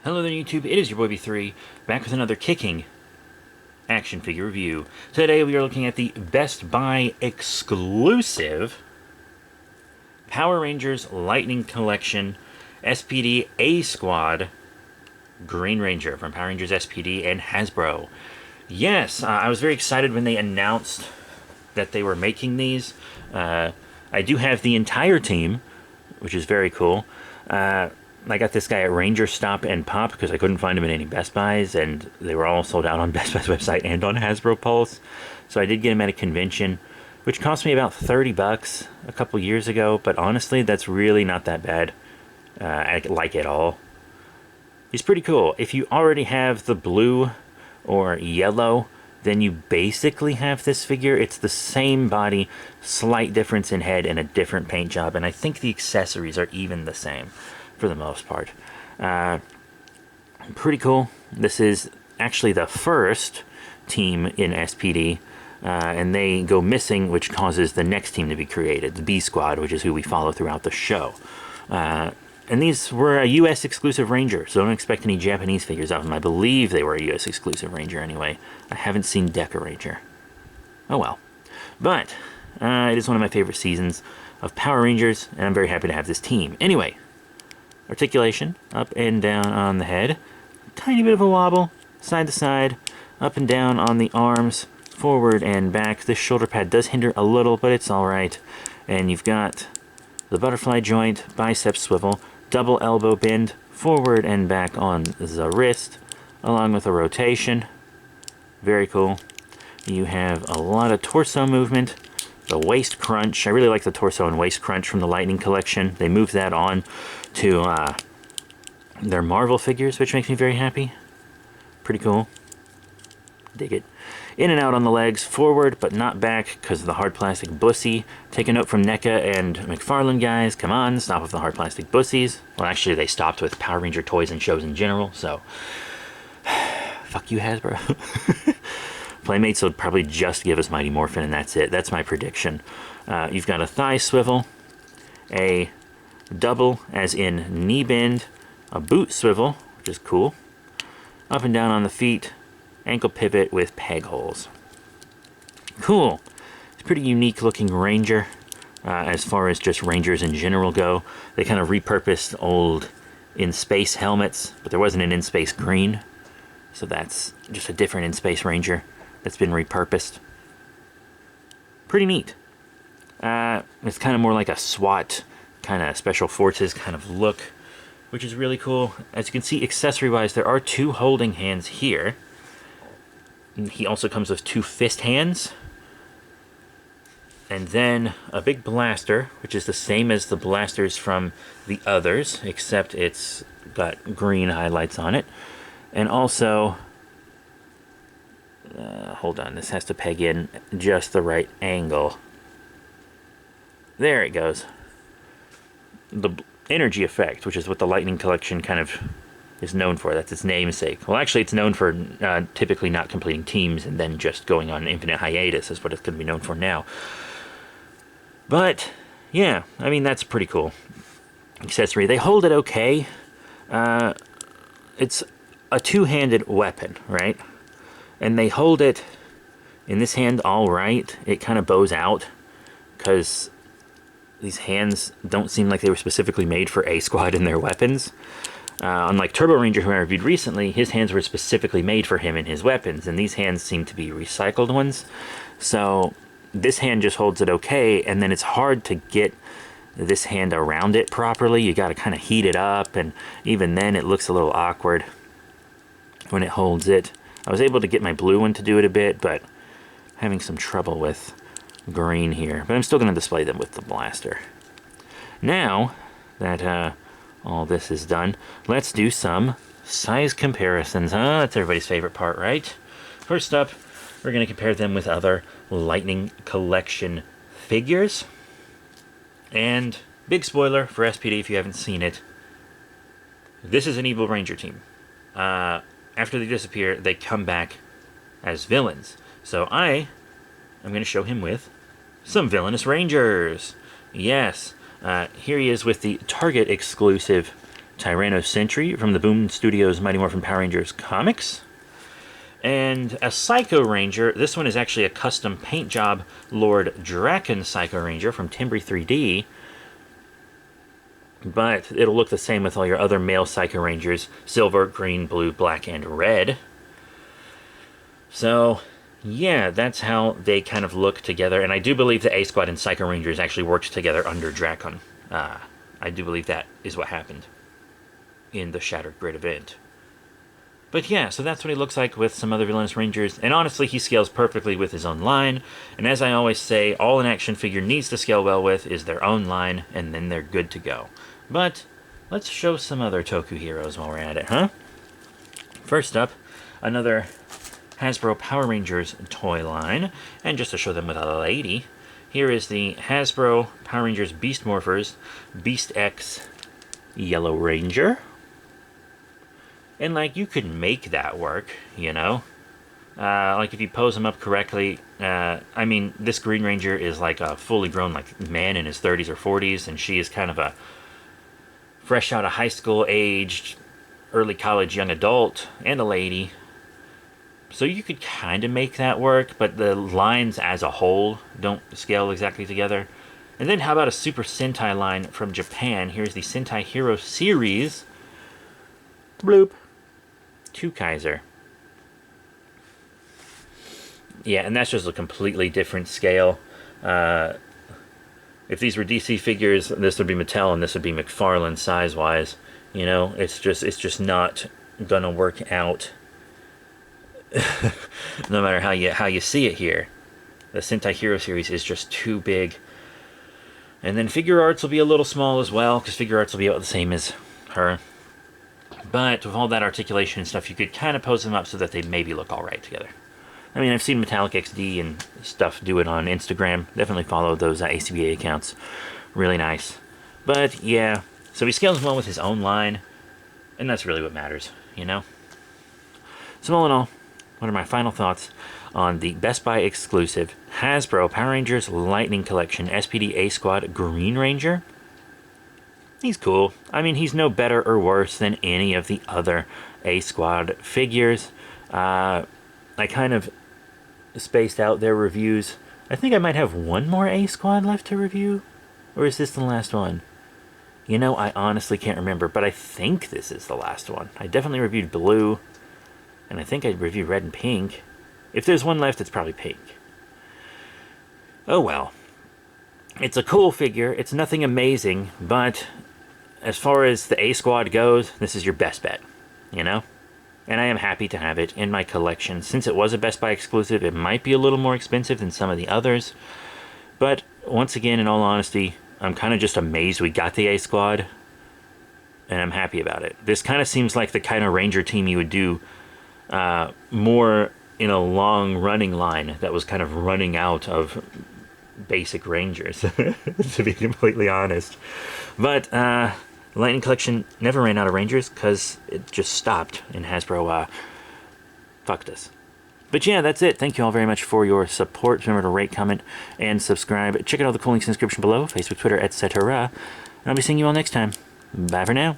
Hello there YouTube, it is your boy B3, back with another kicking action figure review. Today we are looking at the Best Buy exclusive Power Rangers Lightning Collection SPD A-Squad Green Ranger from Power Rangers SPD and Hasbro. Yes, I was very excited when they announced that they were making these. I do have the entire team, which is very cool. I got this guy at Ranger Stop and Pop because I couldn't find him in any Best Buys, and they were all sold out on Best Buy's website and on Hasbro Pulse. So I did get him at a convention, which cost me about 30 bucks a couple years ago, but honestly, that's really not that bad. I like it all. He's pretty cool. If you already have the blue or yellow, then you basically have this figure. It's the same body, slight difference in head and a different paint job, and I think the accessories are even the same for the most part. Pretty cool. This is actually the first team in SPD, and they go missing, which causes the next team to be created, the B Squad, which is who we follow throughout the show. And these were a US exclusive Ranger, so don't expect any Japanese figures of them. I believe they were a US exclusive Ranger anyway. I haven't seen Deca Ranger. Oh well. But it is one of my favorite seasons of Power Rangers, and I'm very happy to have this team. Anyway, articulation, up and down on the head. Tiny bit of a wobble, side to side, up and down on the arms, forward and back. This shoulder pad does hinder a little, but it's alright. And you've got the butterfly joint, bicep swivel, double elbow bend, forward and back on the wrist, along with a rotation. Very cool. You have a lot of torso movement. The waist crunch. I really like the torso and waist crunch from the Lightning collection. They moved that on to their Marvel figures, which makes me very happy. Pretty cool. Dig it. In and out on the legs, forward but not back because of the hard plastic bussy. Take a note from NECA and McFarlane guys. Come on, stop with the hard plastic bussies. Well, actually, they stopped with Power Ranger toys and shows in general, so fuck you, Hasbro. Playmates will probably just give us Mighty Morphin, and that's it. That's my prediction. You've got a thigh swivel, a double, as in knee bend, a boot swivel, which is cool, up and down on the feet, ankle pivot with peg holes. Cool. It's a pretty unique looking Ranger as far as just Rangers in general go. They kind of repurposed old in-space helmets, but there wasn't an in-space green, so that's just a different in-space Ranger that's been repurposed. Pretty neat. It's kind of more like a SWAT kind of special forces kind of look, which is really cool. As you can see, accessory-wise, there are two holding hands here. He also comes with two fist hands. And then a big blaster, which is the same as the blasters from the others, except it's got green highlights on it. And also, hold on, this has to peg in just the right angle. There it goes. The energy effect, which is what the Lightning collection kind of is known for. That's its namesake. Well, actually, it's known for typically not completing teams and then just going on infinite hiatus is what it's going to be known for now. But, yeah, I mean, that's pretty cool. Accessory. They hold it okay. It's a two-handed weapon, right? And they hold it in this hand all right. It kind of bows out because these hands don't seem like they were specifically made for A-Squad and their weapons. Unlike Turbo Ranger, who I reviewed recently, his hands were specifically made for him and his weapons, and these hands seem to be recycled ones. So this hand just holds it okay, and then it's hard to get this hand around it properly. You got to kind of heat it up, and even then it looks a little awkward when it holds it. I was able to get my blue one to do it a bit, but having some trouble with green here. But I'm still going to display them with the blaster. Now that all this is done, let's do some size comparisons. That's everybody's favorite part, right? First up, we're going to compare them with other Lightning collection figures. And big spoiler for SPD if you haven't seen it, this is an evil Ranger team. After they disappear, they come back as villains. So I'm going to show him with some villainous Rangers. Yes, here he is with the Target exclusive Tyranno Sentry from the Boom Studios Mighty Morphin Power Rangers comics. And a Psycho Ranger. This one is actually a custom paint job Lord Draken Psycho Ranger from Timbri 3D. But it'll look the same with all your other male Psycho Rangers. Silver, green, blue, black, and red. So, yeah, that's how they kind of look together. And I do believe the A-Squad and Psycho Rangers actually worked together under Drakon. I do believe that is what happened in the Shattered Grid event. But yeah, so that's what he looks like with some other villainous Rangers. And honestly, he scales perfectly with his own line. And as I always say, all an action figure needs to scale well with is their own line, and then they're good to go. But let's show some other Toku heroes while we're at it, huh? First up, another Hasbro Power Rangers toy line. And just to show them with a lady, here is the Hasbro Power Rangers Beast Morphers Beast X Yellow Ranger. And, like, you could make that work, you know? Like, if you pose him up correctly, I mean, this Green Ranger is, like, a fully grown, like, man in his 30s or 40s, and she is kind of a fresh out of high school aged, early college young adult, and a lady. So you could kind of make that work, but the lines as a whole don't scale exactly together. And then how about a Super Sentai line from Japan? Here's the Sentai Hero Series. Bloop. 2 Kaiser. Yeah, and that's just a completely different scale. If these were DC figures, this would be Mattel and this would be McFarlane size-wise. You know, it's just not gonna work out. No matter how you see it here. The Sentai Hero Series is just too big. And then Figure Arts will be a little small as well, because Figure Arts will be about the same as her. But with all that articulation and stuff, you could kind of pose them up so that they maybe look alright together. I mean, I've seen Metallic XD and stuff do it on Instagram. Definitely follow those ACBA accounts. Really nice. But, yeah. So he scales well with his own line. And that's really what matters, you know? So all in all, what are my final thoughts on the Best Buy exclusive Hasbro Power Rangers Lightning Collection SPD A-Squad Green Ranger? He's cool. I mean, he's no better or worse than any of the other A-Squad figures. I kind of spaced out their reviews. I think I might have one more A-Squad left to review. Or is this the last one? You know, I honestly can't remember, but I think this is the last one. I definitely reviewed blue, and I think I reviewed red and pink. If there's one left, it's probably pink. Oh well. It's a cool figure. It's nothing amazing, but as far as the A-Squad goes, this is your best bet, you know? And I am happy to have it in my collection. Since it was a Best Buy exclusive, it might be a little more expensive than some of the others. But once again, in all honesty, I'm kind of just amazed we got the A-Squad, and I'm happy about it. This kind of seems like the kind of Ranger team you would do more in a long-running line that was kind of running out of basic Rangers, to be completely honest. But the Lightning Collection never ran out of Rangers because it just stopped, and Hasbro fucked us. But yeah, that's it. Thank you all very much for your support. Remember to rate, comment, and subscribe. Check out all the cool links in the description below, Facebook, Twitter, etc. And I'll be seeing you all next time. Bye for now.